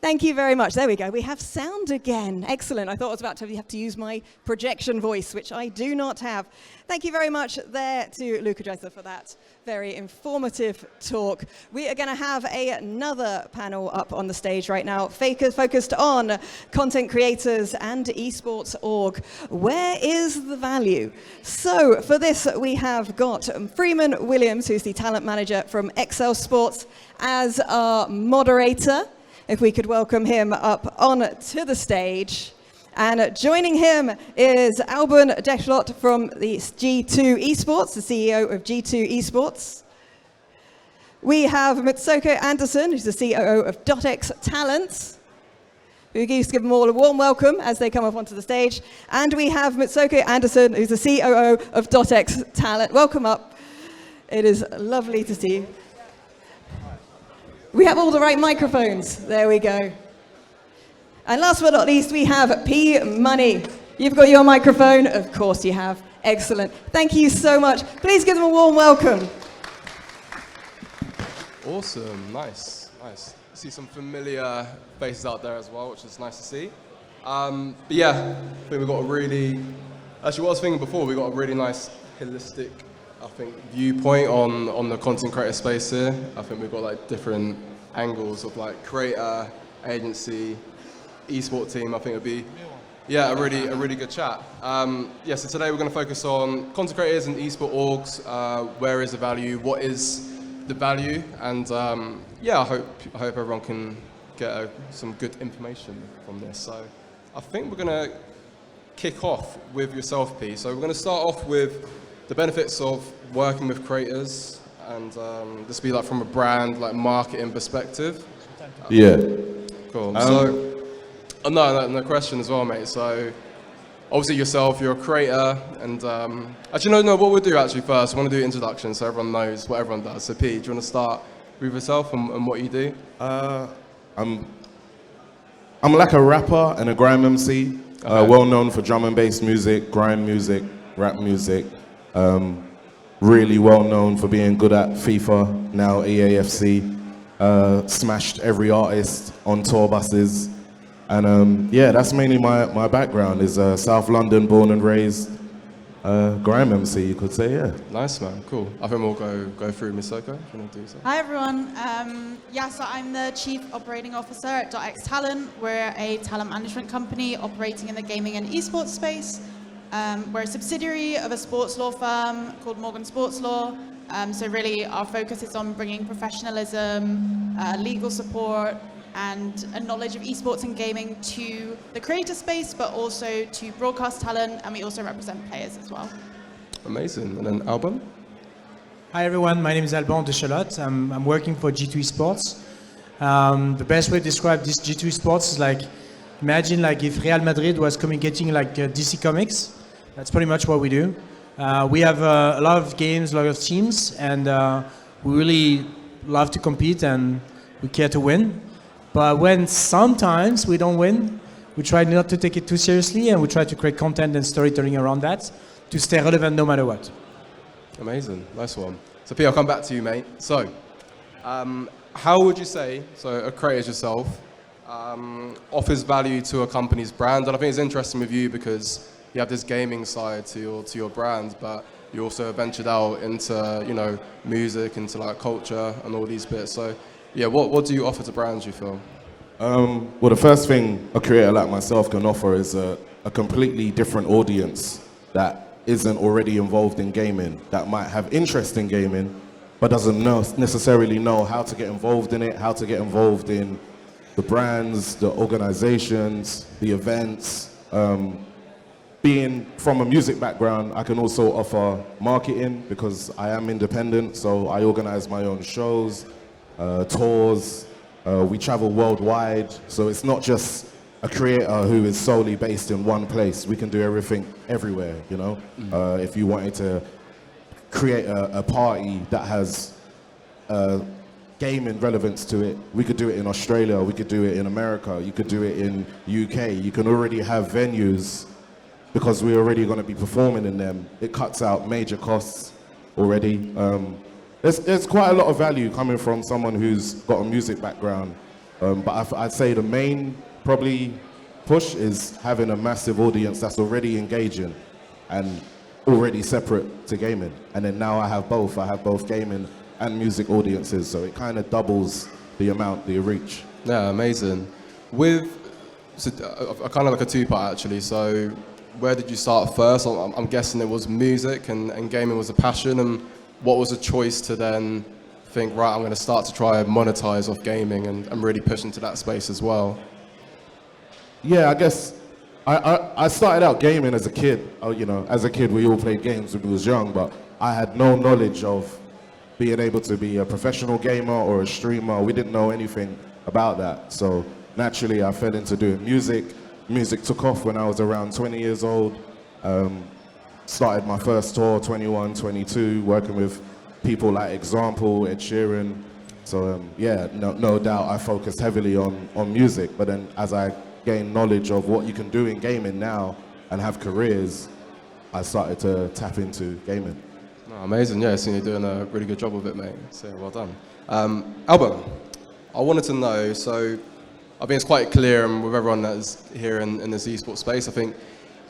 Thank you very much. There we go. We have sound again. Excellent. I thought I was about to have to use my projection voice, which I do not have. Thank you very much there to Luca Dresser for that very informative talk. We are going to have another panel up on the stage right now, focused on content creators and esports org. Where is the value? So for this, we have got Freeman Williams, who's the talent manager from Excel Sports, as our moderator. If we could welcome him up onto the stage. And joining him is Alban Dechelotte from the G2 Esports, the CEO of G2 Esports. We have Mitsouko Anderson, who's the COO of DotX Talent. We used to give them all a warm welcome as they come up onto the stage. And we have Mitsouko Anderson, who's the COO of DotX Talent. Welcome up. It is lovely to see you. We have all the right microphones. There we go. And last but not least, we have P Money. You've got your microphone? Of course you have. Excellent. Thank you so much. Please give them a warm welcome. Awesome. Nice. Nice. I see some familiar faces out there as well, which is nice to see. But yeah, I think we've got a really... Actually, what I was thinking before, we've got a really nice holistic, I think, viewpoint on the content creator space here. I think we've got like different angles of like creator, agency, esport team. I think it'd be a really good chat. So today we're going to focus on content creators and esport orgs. Where is the value? What is the value? And I hope everyone can get some good information from this. So I think we're going to kick off with yourself, P. So we're going to start off with the benefits of working with creators, and this be like from a brand, like marketing perspective. Yeah. Cool. No question as well, mate. So obviously yourself, you're a creator, and actually no, what we'll do actually first, I want to do introductions so everyone knows what everyone does. So P, do you want to start with yourself and what you do? I'm like a rapper and a grime MC, Okay. well known for drum and bass music, grime music, rap music. Really well known for being good at FIFA, now EAFC, smashed every artist on tour buses. And that's mainly my background, is South London, born and raised, grime MC, you could say, yeah. Nice, man, cool. I think we'll go through Mitsouko, if you want to do so. Hi everyone, so I'm the Chief Operating Officer at DotX Talent. We're a talent management company operating in the gaming and esports space. We're a subsidiary of a sports law firm called Morgan Sports Law. So really our focus is on bringing professionalism, legal support, and a knowledge of esports and gaming to the creator space, but also to broadcast talent, and we also represent players as well. Amazing. And then Alban? Hi everyone, my name is Alban Dechelotte. I'm working for G2 Esports. The best way to describe this G2 Esports is like, imagine like if Real Madrid was communicating like DC Comics. That's pretty much what we do. We have a lot of games, a lot of teams, and we really love to compete and we care to win. But when sometimes we don't win, we try not to take it too seriously, and we try to create content and storytelling around that to stay relevant no matter what. Amazing, nice one. So P, I'll come back to you, mate. So, how would you say, so a creator as yourself, offers value to a company's brand? And I think it's interesting with you because you have this gaming side to your brand, but you also ventured out into, music, into like culture and all these bits. So yeah, what do you offer to brands, you feel? Well, the first thing a creator like myself can offer is a completely different audience that isn't already involved in gaming, that might have interest in gaming, but doesn't necessarily know how to get involved in it, how to get involved in the brands, the organizations, the events. Being from a music background, I can also offer marketing because I am independent, so I organize my own shows, tours. We travel worldwide, so it's not just a creator who is solely based in one place. We can do everything everywhere, If you wanted to create a party that has gaming relevance to it, we could do it in Australia, we could do it in America, you could do it in UK. You can already have venues because we're already going to be performing in them. It cuts out major costs already. There's quite a lot of value coming from someone who's got a music background But I'd say the main probably push is having a massive audience that's already engaging and already separate to gaming. And then now I have both. I have both gaming and music audiences, so it kind of doubles the amount that you reach. Yeah, amazing. So, kind of like a two-part actually. So where did you start first? I'm guessing it was music and gaming was a passion. And what was the choice to then think, right, I'm going to start to try and monetize off gaming and really push into that space as well? Yeah, I guess I started out gaming as a kid. As a kid, we all played games when we was young, but I had no knowledge of being able to be a professional gamer or a streamer. We didn't know anything about that. So naturally, I fell into doing music. Music took off when I was around 20 years old. Started my first tour, 21, 22, working with people like Example, Ed Sheeran. So no doubt I focused heavily on music. But then as I gained knowledge of what you can do in gaming now and have careers, I started to tap into gaming. Oh, amazing, yeah, so you're doing a really good job of it, mate. So well done. Alban, I wanted to know, so I think it's quite clear, and with everyone that is here in this esports space, I think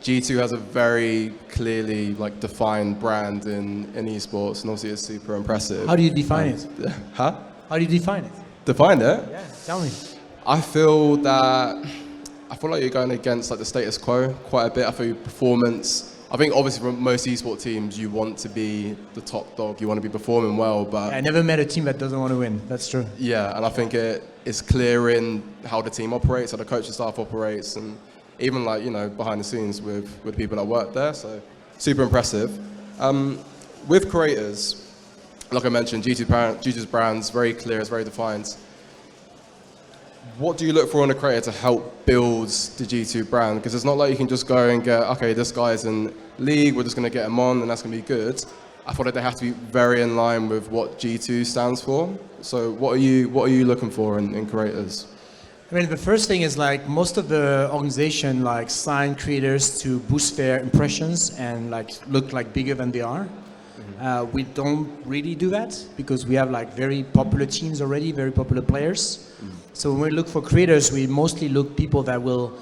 G2 has a very clearly defined brand in esports, and obviously it's super impressive. How do you define it? Huh? How do you define it? Define it? Yeah, tell me. I feel like you're going against the status quo quite a bit. I feel your performance. I think obviously for most esports teams, you want to be the top dog. You want to be performing well, but I never met a team that doesn't want to win. That's true. Yeah, and I think it's clear in how the team operates, how the coaching staff operates, and even behind the scenes with people that work there. So super impressive. With creators, like I mentioned, G2's brand's very clear, it's very defined. What do you look for in a creator to help build the G2 brand? Because it's not like you can just go and get, okay, this guy's in league, we're just going to get him on and that's going to be good. I feel like they have to be very in line with what G2 stands for. So what are you looking for in creators? I mean, the first thing is most of the organization sign creators to boost their impressions and look bigger than they are. Mm-hmm. We don't really do that because we have very popular teams already, very popular players. Mm-hmm. So when we look for creators, we mostly look people that will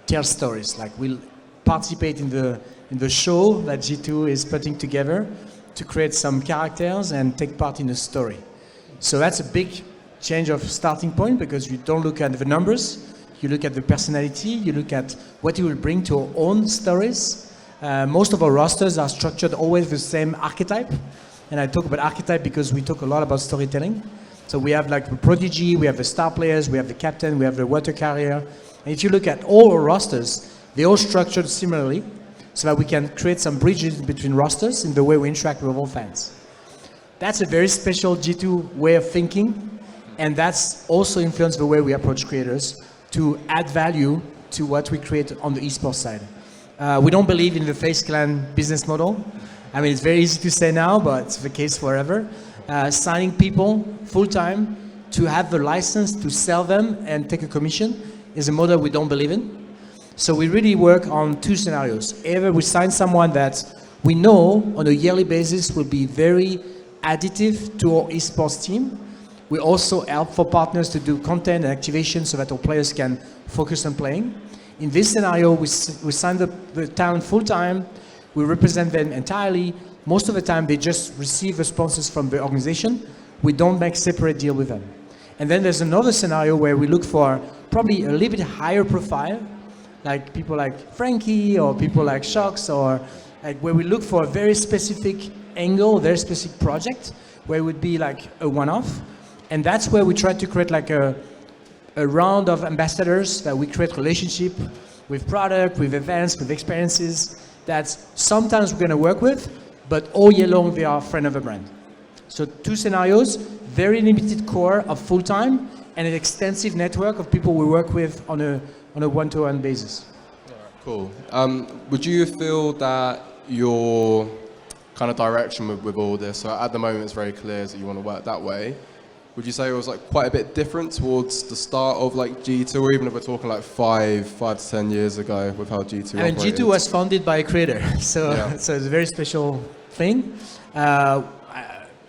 tell stories, will participate in the show that G2 is putting together to create some characters and take part in a story. So that's a big change of starting point because you don't look at the numbers, you look at the personality, you look at what you will bring to our own stories. Most of our rosters are structured always the same archetype. And I talk about archetype because we talk a lot about storytelling. So we have the prodigy, we have the star players, we have the captain, we have the water carrier. And if you look at all our rosters, they're all structured similarly so that we can create some bridges between rosters in the way we interact with all fans. That's a very special G2 way of thinking, and that's also influenced the way we approach creators to add value to what we create on the esports side. We don't believe in the FaZe Clan business model. I mean, it's very easy to say now, but it's the case forever. Signing people full-time to have the license to sell them and take a commission is a model we don't believe in. So we really work on two scenarios. Either we sign someone that we know on a yearly basis will be very additive to our esports team. We also help for partners to do content and activation so that our players can focus on playing. In this scenario, we sign the talent full-time, we represent them entirely. Most of the time, they just receive the sponsors from the organization. We don't make separate deal with them. And then there's another scenario where we look for probably a little bit higher profile, like people like Frankie or people like Shox, or where we look for a very specific angle, very specific project, where it would be a one-off. And that's where we try to create a round of ambassadors that we create relationship with product, with events, with experiences that sometimes we're going to work with, but all year long they are a friend of the brand. So two scenarios, very limited core of full-time and an extensive network of people we work with on a one-to-one basis. Cool. Would you feel that your kind of direction with all this, so at the moment it's very clear that you want to work that way, would you say it was quite a bit different towards the start of G2, or even if we're talking 5 to 10 years ago with how G2 I mean, operated? G2 was founded by a creator, so it's a very special thing.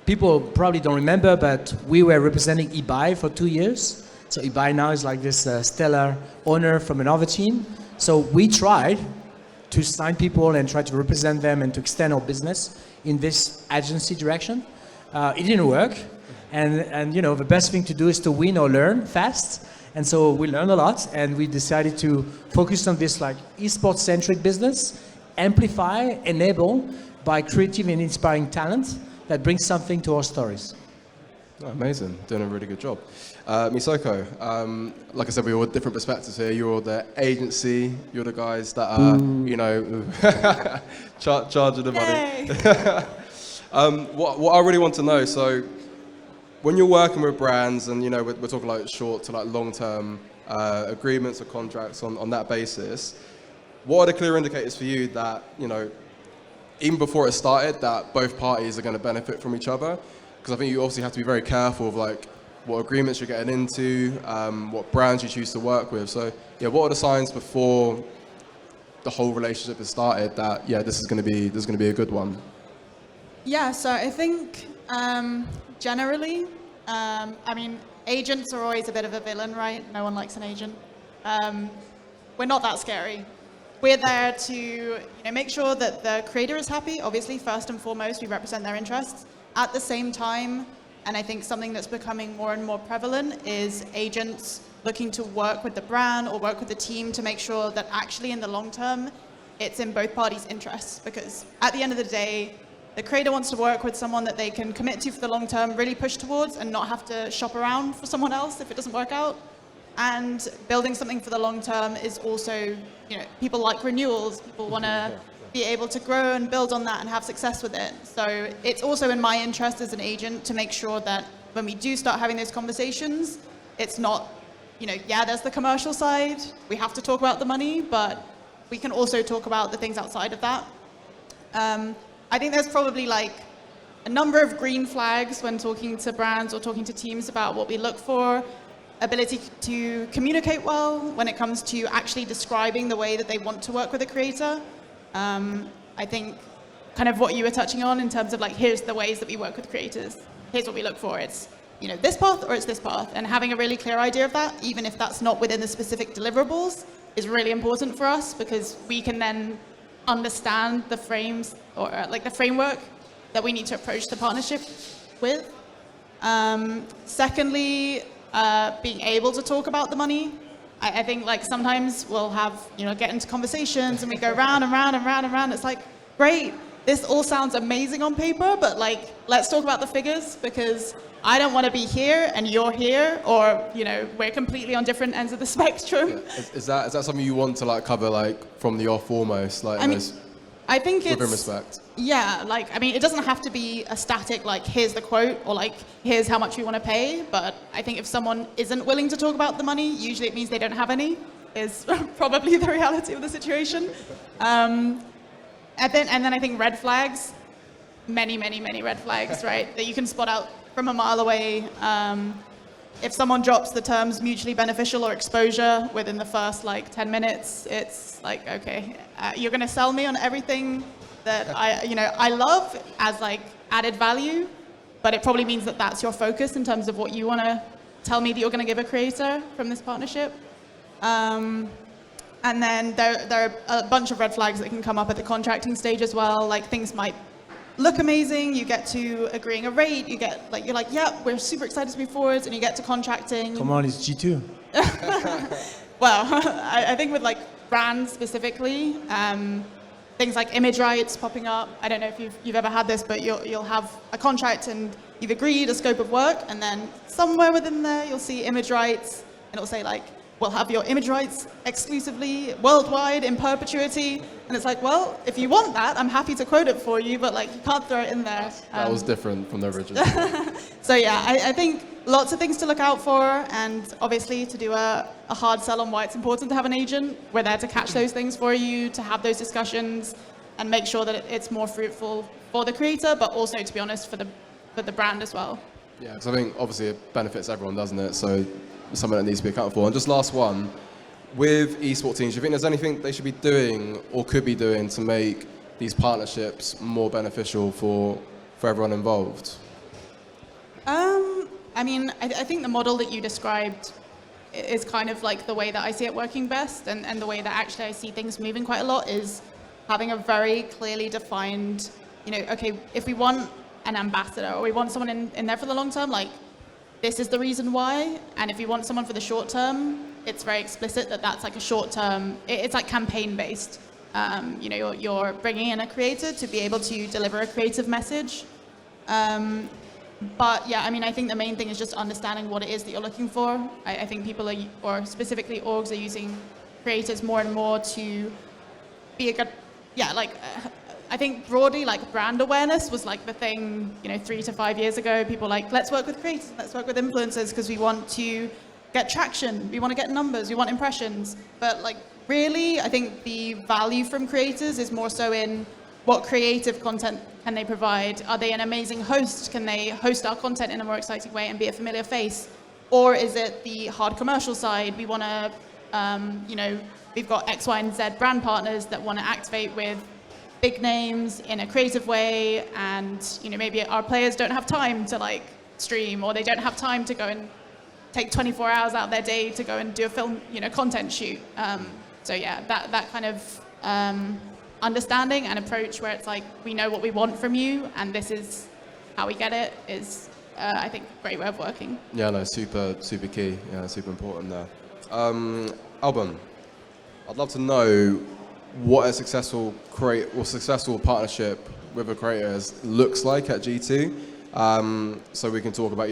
People probably don't remember, but we were representing eBay for 2 years. So Ibai now is like this stellar owner from another team. So we tried to sign people and try to represent them and to extend our business in this agency direction. It didn't work. And you know, the best thing to do is to win or learn fast. And so we learned a lot, and we decided to focus on this like esports-centric business, amplify, enable by creative and inspiring talent that brings something to our stories. Oh, amazing, doing a really good job. Mitsouko, like I said, we're all different perspectives here. You're the agency, you're the guys that are, you know, charging the money. What I really want to know, so when you're working with brands and, you know, we're talking like short to like long-term agreements or contracts on that basis, what are the clear indicators for you that, you know, even before it started, that both parties are going to benefit from each other? Because I think you obviously have to be very careful of like what agreements you're getting into, what brands you choose to work with. So yeah, what are the signs before the whole relationship has started that yeah, this is going to be a good one? Yeah, so I think generally, I mean, agents are always a bit of a villain, right? No one likes an agent. We're not that scary. We're there to make sure that the creator is happy. Obviously, first and foremost, we represent their interests. At the same time, and I think something that's becoming more and more prevalent is agents looking to work with the brand or work with the team to make sure that actually in the long term, it's in both parties' interests. Because at the end of the day, the creator wants to work with someone that they can commit to for the long term, really push towards, and not have to shop around for someone else if it doesn't work out. And building something for the long term is also, people like renewals. People want to be able to grow and build on that and have success with it. So it's also in my interest as an agent to make sure that when we do start having those conversations, it's not, yeah, there's the commercial side. We have to talk about the money, but we can also talk about the things outside of that. I think there's probably like a number of green flags when talking to brands or talking to teams about what we look for. Ability to communicate well when it comes to actually describing the way that they want to work with a creator. I think kind of what you were touching on in terms of like, here's the ways that we work with creators. Here's what we look for. It's, this path or it's this path. And having a really clear idea of that, even if that's not within the specific deliverables, is really important for us because we can then understand the frames or like the framework that we need to approach the partnership with. Secondly, being able to talk about the money. I think like sometimes we'll have, get into conversations and we go round and round and round and round. It's like, great, this all sounds amazing on paper, but like, let's talk about the figures because I don't want to be here and you're here, or, we're completely on different ends of the spectrum. Yeah. Is that something you want to like cover like from the off almost? Like, I think it's... With respect. Yeah, it doesn't have to be a static, like, here's the quote, or like, here's how much we want to pay, but I think if someone isn't willing to talk about the money, usually it means they don't have any, is probably the reality of the situation. And then I think red flags, many, many, many red flags, right, that you can spot out from a mile away. If someone drops the terms mutually beneficial or exposure within the first 10 minutes, it's like, okay, you're going to sell me on everything that I love as added value, but it probably means that that's your focus in terms of what you want to tell me that you're going to give a creator from this partnership. And then there are a bunch of red flags that can come up at the contracting stage as well. Like things might look amazing, you get to agreeing a rate, you get you're like, yeah, we're super excited to move forwards, and you get to contracting. Come on, it's G2. Well, I think with brands specifically, things like image rights popping up. I don't know if you've ever had this, but you'll have a contract and you've agreed a scope of work, and then somewhere within there you'll see image rights, and it'll say we'll have your image rights exclusively worldwide in perpetuity. And it's like, well, if you want that, I'm happy to quote it for you, but you can't throw it in there. That was different from the original. So yeah, I think lots of things to look out for, and obviously to do a hard sell on why it's important to have an agent. We're there to catch those things for you, to have those discussions, and make sure that it's more fruitful for the creator, but also, to be honest, for the brand as well. Yeah, because I think obviously it benefits everyone, doesn't it? So something that needs to be accounted for. And just last one, with esports teams, do you think there's anything they should be doing or could be doing to make these partnerships more beneficial for everyone involved? I think the model that you described is kind of like the way that I see it working best, and the way that actually I see things moving quite a lot is having a very clearly defined, okay, if we want an ambassador or we want someone in there for the long term, like this is the reason why. And if you want someone for the short term, it's very explicit that that's like a short term, it's like campaign based. You're bringing in a creator to be able to deliver a creative message. But yeah, I mean, I think the main thing is just understanding what it is that you're looking for. I think people are, or specifically orgs, are using creators more and more to be a good, I think broadly, like brand awareness was like the thing, 3 to 5 years ago. People like, let's work with creators, let's work with influencers because we want to get traction, we want to get numbers, we want impressions. But like really, I think the value from creators is more so in what creative content can they provide? Are they an amazing host? Can they host our content in a more exciting way and be a familiar face? Or is it the hard commercial side? We want to, we've got X, Y, and Z brand partners that want to activate with big names in a creative way, and maybe our players don't have time to like stream, or they don't have time to go and take 24 hours out of their day to go and do a film, content shoot. So yeah, that kind of understanding and approach where it's like, we know what we want from you and this is how we get it is, I think, a great way of working. Yeah, no, super key. Yeah, super important there. Alban, I'd love to know what a successful partnership with a creator looks like at G2. So we can talk about,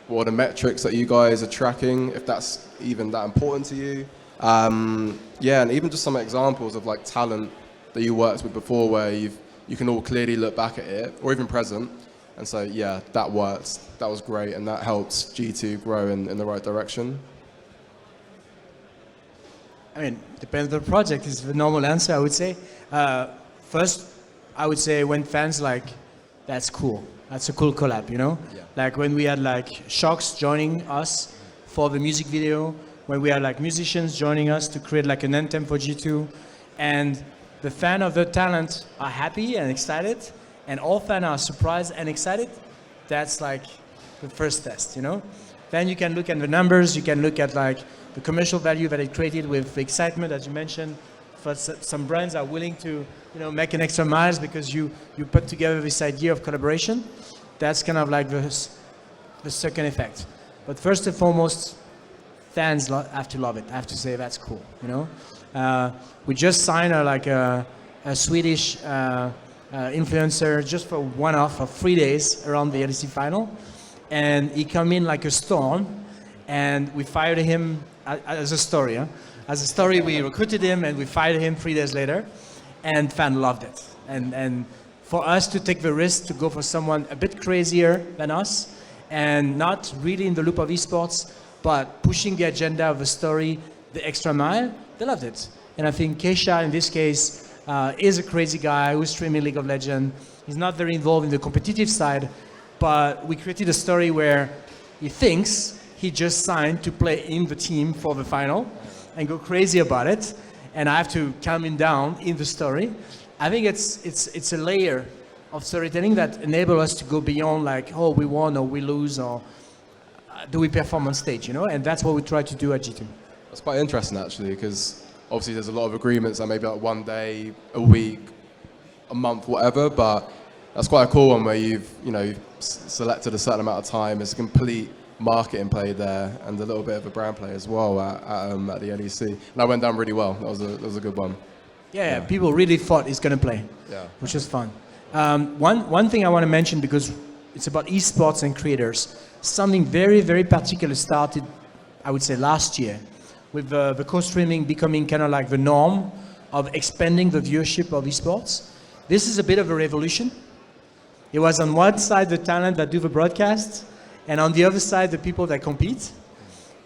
what are the metrics that you guys are tracking, if that's even that important to you. And even just some examples of like talent that you worked with before where you can all clearly look back at it, or even present, and say, yeah, that worked, that was great, and that helps G2 grow in the right direction. I mean, depends on the project is the normal answer, I would say. First, I would say when fans like, that's cool. That's a cool collab, Yeah. Like when we had like Shocks joining us for the music video, when we had like musicians joining us to create like an anthem for G2, and the fan of the talent are happy and excited, and all fans are surprised and excited. That's like the first test, Then you can look at the numbers, you can look at like the commercial value that it created with the excitement, as you mentioned. For some brands are willing to, make an extra miles because you put together this idea of collaboration. That's kind of like the second effect. But first and foremost, fans have to love it. I have to say that's cool, We just signed a Swedish influencer just for one-off for 3 days around the LEC final. And he came in like a storm, and we fired him as a story. As a story, we recruited him and we fired him 3 days later, and fans loved it. And for us to take the risk to go for someone a bit crazier than us, and not really in the loop of esports, but pushing the agenda of the story the extra mile, they loved it. And I think Keisha, in this case, is a crazy guy who's streaming League of Legends. He's not very involved in the competitive side, but we created a story where he thinks he just signed to play in the team for the final and go crazy about it. And I have to calm him down in the story. I think it's a layer of storytelling that enable us to go beyond like, oh, we won or we lose, or do we perform on stage, And that's what we try to do at G2. That's quite interesting actually, because obviously there's a lot of agreements that maybe like 1 day, a week, a month, whatever, but that's quite a cool one where you've selected a certain amount of time. There's a complete marketing play there and a little bit of a brand play as well at the LEC. And that went down really well. That was a good one. Yeah, people really thought he's going to play, which was fun. One thing I want to mention, because it's about esports and creators, something very, very particular started, I would say, last year, with the co-streaming becoming kind of like the norm of expanding the viewership of esports. This is a bit of a revolution. It was on one side the talent that do the broadcast, and on the other side the people that compete.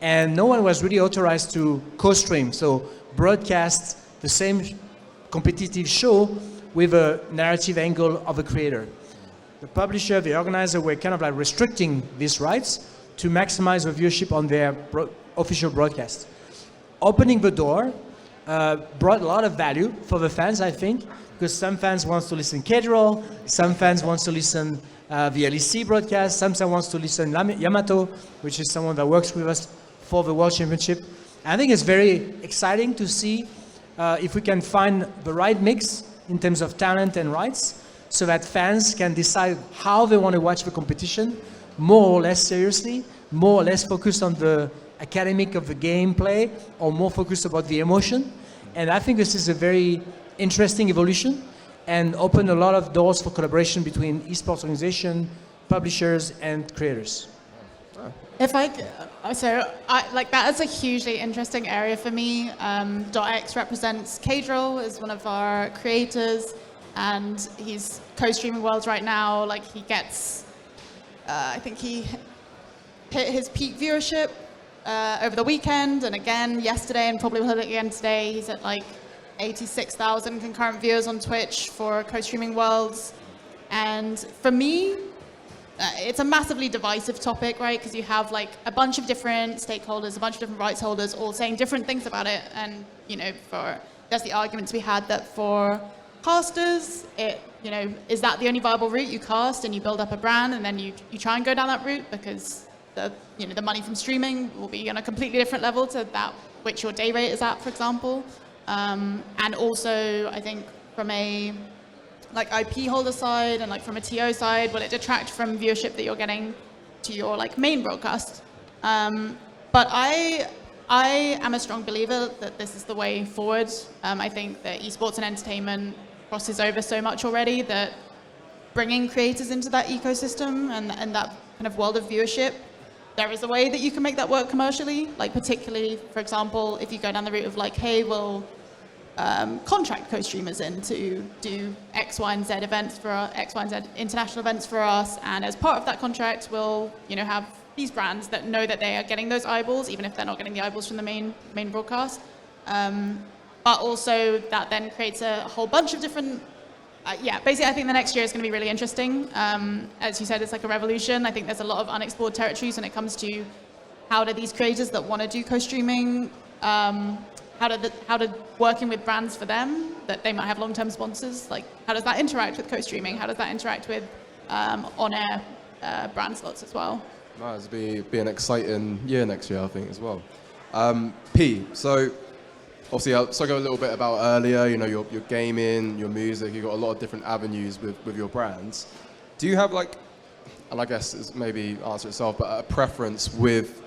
And no one was really authorized to co-stream, so broadcast the same competitive show with a narrative angle of a creator. The publisher, the organizer were kind of like restricting these rights to maximize the viewership on their official broadcast. Opening the door brought a lot of value for the fans, I think, because some fans want to listen casual, some fans want to listen the LEC broadcast, some fans want to listen Yamato, which is someone that works with us for the World Championship. I think it's very exciting to see if we can find the right mix in terms of talent and rights, so that fans can decide how they want to watch the competition, more or less seriously, more or less focused on the academic of the gameplay, or more focused about the emotion. And I think this is a very interesting evolution and open a lot of doors for collaboration between esports organization, publishers, and creators. If I like that is a hugely interesting area for me. DotX represents Kadrill as one of our creators, and he's co-streaming Worlds right now. Like he gets, I think he hit his peak viewership over the weekend, and again yesterday, and probably will hit it again today. He's at like 86,000 concurrent viewers on Twitch for co-streaming Worlds, and for me, it's a massively divisive topic, right? Because you have like a bunch of different stakeholders, a bunch of different rights holders, all saying different things about it. And there's the arguments we had that for casters, is that the only viable route? You cast and you build up a brand, and then you try and go down that route because the money from streaming will be on a completely different level to that which your day rate is at, for example. And also, I think from a like IP holder side and like from a TO side, will it detract from viewership that you're getting to your like main broadcast? But I am a strong believer that this is the way forward. I think that esports and entertainment crosses over so much already that bringing creators into that ecosystem and that kind of world of viewership, there is a way that you can make that work commercially. Like particularly, for example, if you go down the route of like, hey, we'll contract co-streamers in to do X, Y, and Z events for X, Y, and Z international events for us, and as part of that contract, we'll have these brands that know that they are getting those eyeballs, even if they're not getting the eyeballs from the main broadcast. But also that then creates a whole bunch of different. Basically, I think the next year is going to be really interesting. As you said, it's like a revolution. I think there's a lot of unexplored territories when it comes to how do these creators that want to do co-streaming. How do working with brands for them that they might have long-term sponsors, like how does that interact with co-streaming? How does that interact with on-air brand slots as well? No, it's be an exciting year next year, I think, as well. P, so obviously I spoke a little bit about earlier, your gaming, your music, you've got a lot of different avenues with your brands. Do you have like, and I guess it's maybe answer itself, but a preference with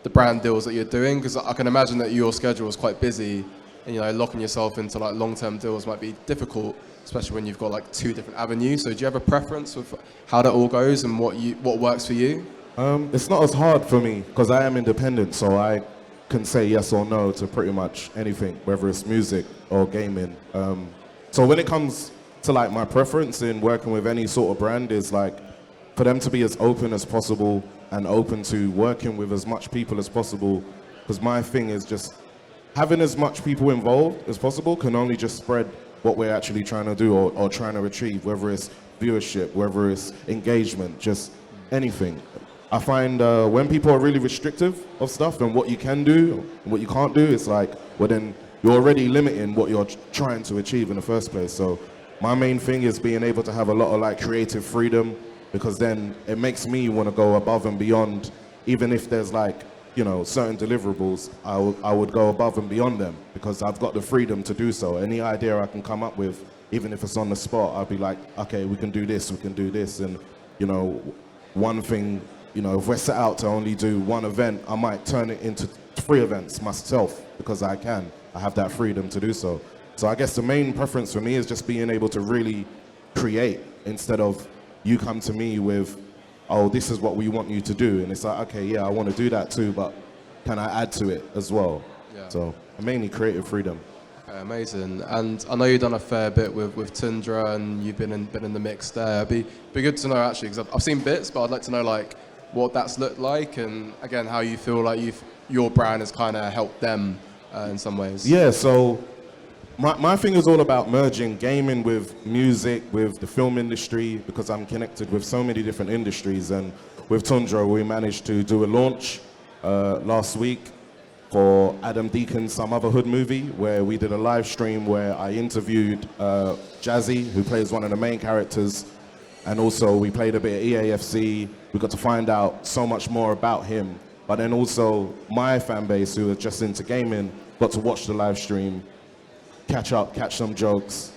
the brand deals that you're doing? Because I can imagine that your schedule is quite busy, and locking yourself into like long-term deals might be difficult, especially when you've got like two different avenues. So do you have a preference with how that all goes and what works for you? It's not as hard for me because I am independent, so I can say yes or no to pretty much anything, whether it's music or gaming. So when it comes to like my preference in working with any sort of brand is like for them to be as open as possible and open to working with as much people as possible, because my thing is just having as much people involved as possible can only just spread what we're actually trying to do or trying to achieve, whether it's viewership, whether it's engagement, just anything. I find when people are really restrictive of stuff and what you can do and what you can't do, it's like, well then you're already limiting what you're trying to achieve in the first place. So my main thing is being able to have a lot of like creative freedom, because then it makes me want to go above and beyond, even if there's like, certain deliverables, I would go above and beyond them because I've got the freedom to do so. Any idea I can come up with, even if it's on the spot, I'll be like, okay, we can do this, and, one thing, if we're set out to only do one event, I might turn it into 3 events myself because I have that freedom to do so. So I guess the main preference for me is just being able to really create instead of you come to me with, oh, this is what we want you to do. And it's like, okay, yeah, I want to do that too, but can I add to it as well? Yeah. So mainly creative freedom. Okay, amazing. And I know you've done a fair bit with Tundra and you've been in the mix there. It'd be good to know actually, because I've seen bits, but I'd like to know like what that's looked like and again, how you feel like your brand has kind of helped them in some ways. Yeah, so my thing is all about merging gaming with music, with the film industry, because I'm connected with so many different industries. And with Tundra, we managed to do a launch last week for Adam Deacon's Some Other Hood movie, where we did a live stream where I interviewed Jazzy, who plays one of the main characters, and also we played a bit of EAFC. We got to find out so much more about him but then also my fan base who are just into gaming got to watch the live stream, catch up, catch some jokes,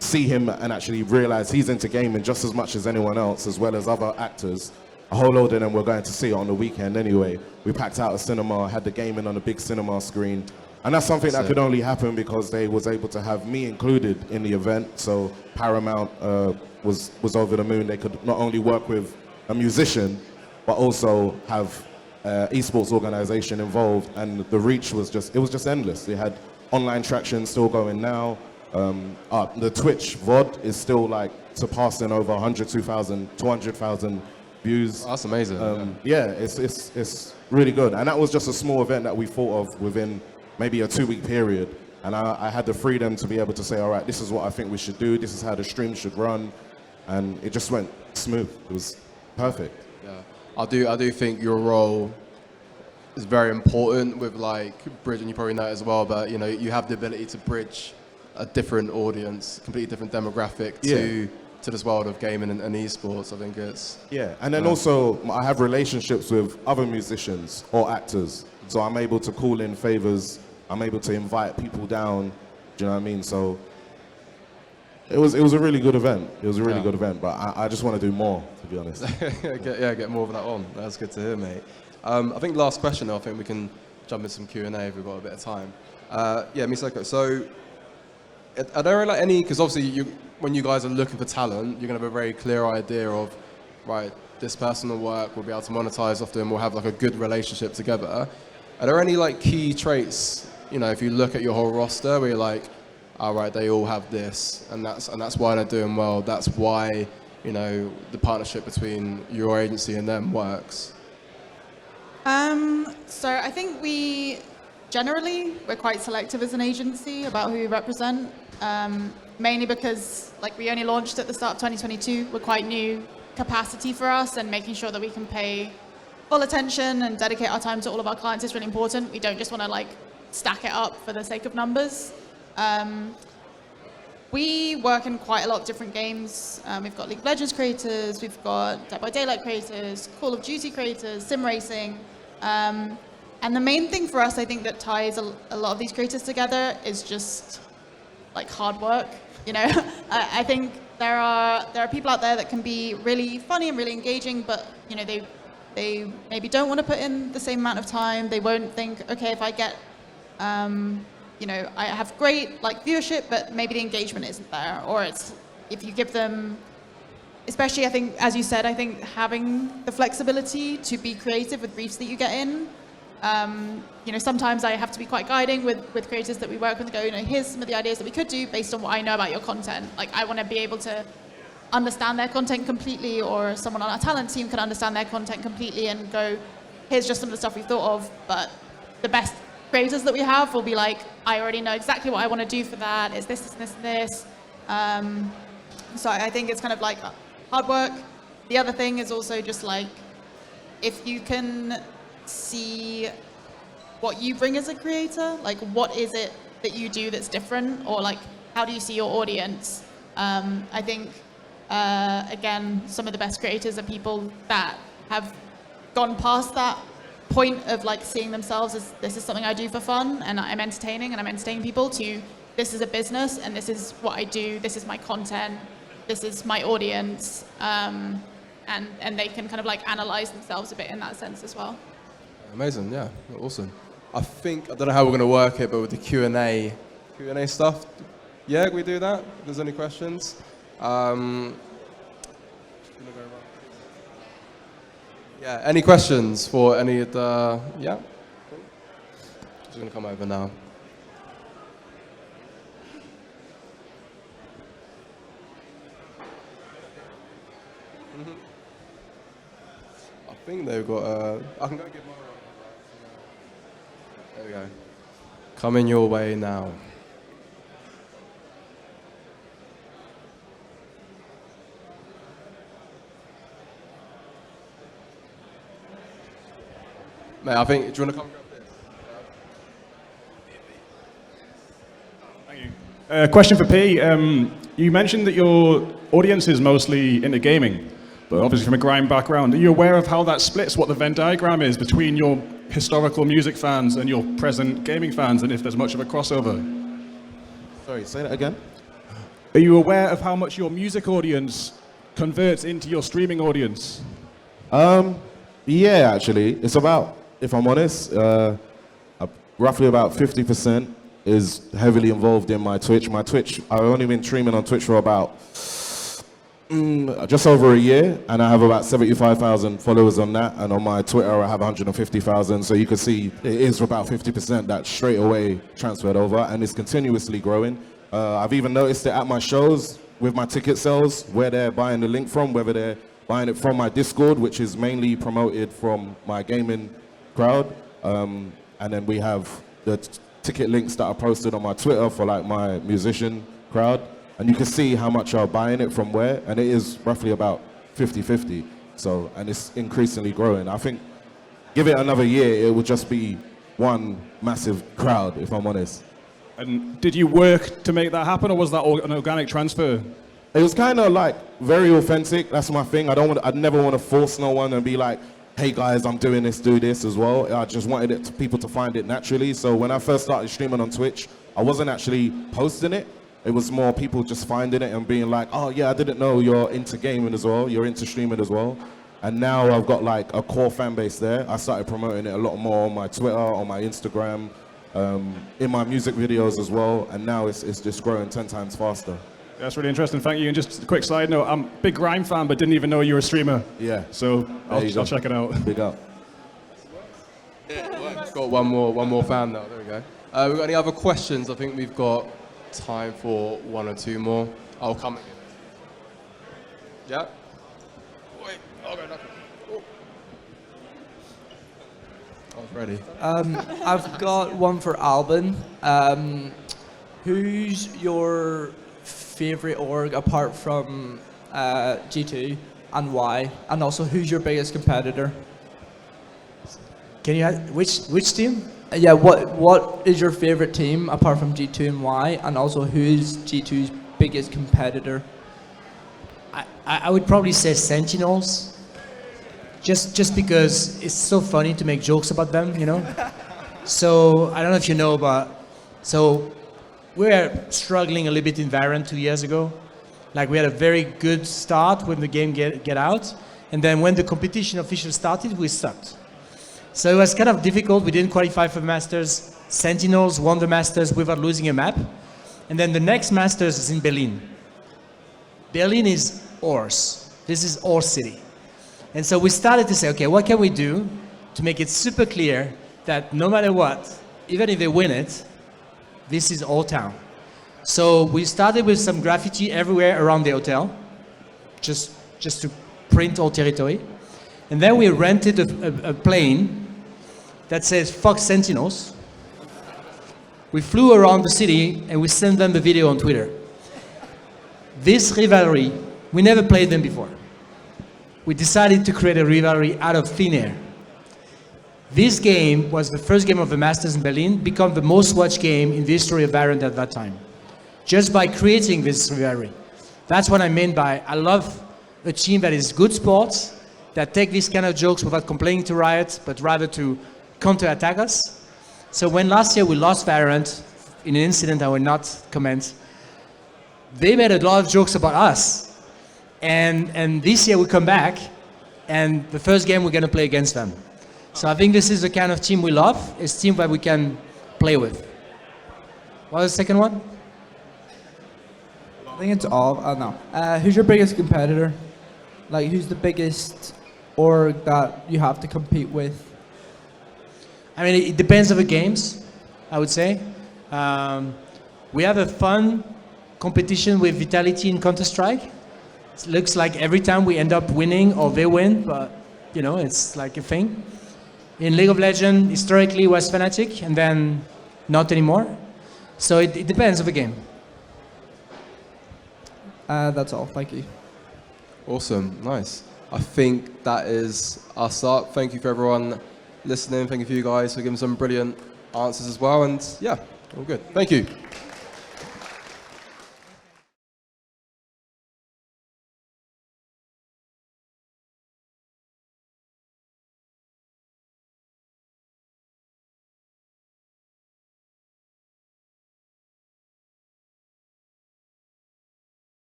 see him and actually realize he's into gaming just as much as anyone else, as well as other actors. A whole load of them were going to see it on the weekend anyway. We packed out a cinema, had the gaming on a big cinema screen. And that's something that could only happen because they was able to have me included in the event. So Paramount was over the moon. They could not only work with a musician, but also have esports organization involved. And the reach was just endless. They had online traction still going now. The Twitch VOD is still like surpassing over 100, 2,000, 200,000 views. That's amazing. Yeah, it's really good. And that was just a small event that we thought of within maybe a 2-week period. And I had the freedom to be able to say, all right, this is what I think we should do. This is how the stream should run. And it just went smooth. It was perfect. Yeah, I do think your role is very important with like bridge, and you probably know it as well, but you know, you have the ability to bridge a different audience, completely different demographic to this world of gaming and esports. I think it's... Yeah, and then also I have relationships with other musicians or actors. So I'm able to call in favors. I'm able to invite people down. Do you know what I mean? So it was a really good event. It was a really good event, but I just want to do more, to be honest. get more of that on. That's good to hear, mate. I think last question, I think we can jump into some Q&A if we've got a bit of time. Yeah, Mitsouko, so are there like any, because obviously when you guys are looking for talent, you're going to have a very clear idea of, right, this person will work, we'll be able to monetize off them, we'll have like a good relationship together. Are there any like key traits, you know, if you look at your whole roster where you're like, all right, they all have this, and that's why they're doing well, that's why, you know, the partnership between your agency and them works? So I think we're quite selective as an agency about who we represent, mainly because like we only launched at the start of 2022. We're quite new capacity for us, and making sure that we can pay full attention and dedicate our time to all of our clients is really important. We don't just want to like stack it up for the sake of numbers. We work in quite a lot of different games. We've got League of Legends creators, we've got Dead by Daylight creators, Call of Duty creators, sim racing. And the main thing for us, I think, that ties a lot of these creators together is just like hard work. You know, I think there are people out there that can be really funny and really engaging, but you know, they maybe don't want to put in the same amount of time. They won't think, okay, if I get, you know, I have great like viewership, but maybe the engagement isn't there. Or it's, if you give them, especially I think, as you said, I think having the flexibility to be creative with briefs that you get in. You know, sometimes I have to be quite guiding with creators that we work with and go, you know, here's some of the ideas that we could do based on what I know about your content. Like, I want to be able to understand their content completely, or someone on our talent team can understand their content completely and go, here's just some of the stuff we've thought of. But the best creators that we have will be like, I already know exactly what I want to do for that. It's this, this, and this, and this. So I think it's kind of like hard work. The other thing is also just like, if you can see what you bring as a creator, like what is it that you do that's different, or like how do you see your audience? I think again, some of the best creators are people that have gone past that point of like seeing themselves as this is something I do for fun and I'm entertaining and I'm entertaining people, to this is a business and this is what I do, this is my content, this is my audience, and they can kind of like analyze themselves a bit in that sense as well. Amazing, yeah, awesome. I don't know how we're going to work it, but with the Q&A stuff, yeah, can we do that? If there's any questions. Yeah, any questions for any of the, yeah? Just going to come over now. I think they've got I can go get more. There we go. Coming your way now. Mate, I think, do you want to come grab this? Thank you. Question for P. You mentioned that your audience is mostly into gaming. but obviously from a grime background. Are you aware of how that splits, what the Venn diagram is between your historical music fans and your present gaming fans, and if there's much of a crossover? Sorry, say that again? Are you aware of how much your music audience converts into your streaming audience? Yeah, actually. It's about, if I'm honest, roughly about 50% is heavily involved in my Twitch. I've only been streaming on Twitch for about just over a year, and I have about 75,000 followers on that, and on my Twitter I have 150,000, so you can see it is about 50% that straight away transferred over, and it's continuously growing. I've even noticed it at my shows with my ticket sales, where they're buying the link from, whether they're buying it from my Discord, which is mainly promoted from my gaming crowd, and then we have the ticket links that are posted on my Twitter for like my musician crowd. And you can see how much are buying it from where, and it is roughly about 50-50. So, and it's increasingly growing. I think, give it another year, it will just be one massive crowd, if I'm honest. And did you work to make that happen, or was that an organic transfer? It was kind of like very authentic. That's my thing. I'd never want to force no one and be like, hey guys, I'm doing this, do this as well. I just wanted people to find it naturally. So when I first started streaming on Twitch, I wasn't actually posting it. It was more people just finding it and being like, oh yeah, I didn't know you're into gaming as well, you're into streaming as well. And now I've got like a core fan base there. I started promoting it a lot more on my Twitter, on my Instagram, in my music videos as well. And now it's just growing 10 times faster. That's really interesting, thank you. And just a quick side note, I'm a big grime fan, but didn't even know you were a streamer. Yeah. So I'll check it out. Big up. Got one more fan now, there we go. We've got any other questions? I think we've got time for one or two more. I'll come again. Yeah? Wait, I'll go nothing. Oh. I was ready. I've got one for Alban. Who's your favorite org apart from G2 and why? And also, who's your biggest competitor? Can you add, which team? Yeah, what is your favorite team apart from G2 and why? And also, who's G2's biggest competitor? I would probably say Sentinels, just because it's so funny to make jokes about them, you know? So, I don't know if you know, but, so we were struggling a little bit in Valorant 2 years ago. Like, we had a very good start when the game get out, and then when the competition officially started, we sucked. So it was kind of difficult. We didn't qualify for Masters. Sentinels won the Masters without losing a map. And then the next Masters is in Berlin. Berlin is Ors. This is Ors City. And so we started to say, okay, what can we do to make it super clear that no matter what, even if they win it, this is our town. So we started with some graffiti everywhere around the hotel, just to print our territory. And then we rented a plane that says, fuck Sentinels. We flew around the city and we sent them the video on Twitter. This rivalry, we never played them before. We decided to create a rivalry out of thin air. This game was the first game of the Masters in Berlin, become the most watched game in the history of Valorant at that time. Just by creating this rivalry. That's what I mean by, I love a team that is good sports, that take these kind of jokes without complaining to Riot, but rather to counter-attack us. So when last year we lost Valorant, in an incident I will not comment, they made a lot of jokes about us. And this year we come back, and the first game we're going to play against them. So I think this is the kind of team we love. It's a team that we can play with. What was the second one? I think it's all. No. Who's your biggest competitor? Like, who's the biggest org that you have to compete with? I mean, it depends on the games, I would say. We have a fun competition with Vitality in Counter-Strike. It looks like every time we end up winning or they win, but you know, it's like a thing. In League of Legends, historically was Fnatic, and then not anymore. So it depends on the game. That's all, thank you. Awesome, nice. I think that is us up. Thank you for everyone listening. Thank you for you guys for giving some brilliant answers as well. And yeah, all good. Thank you.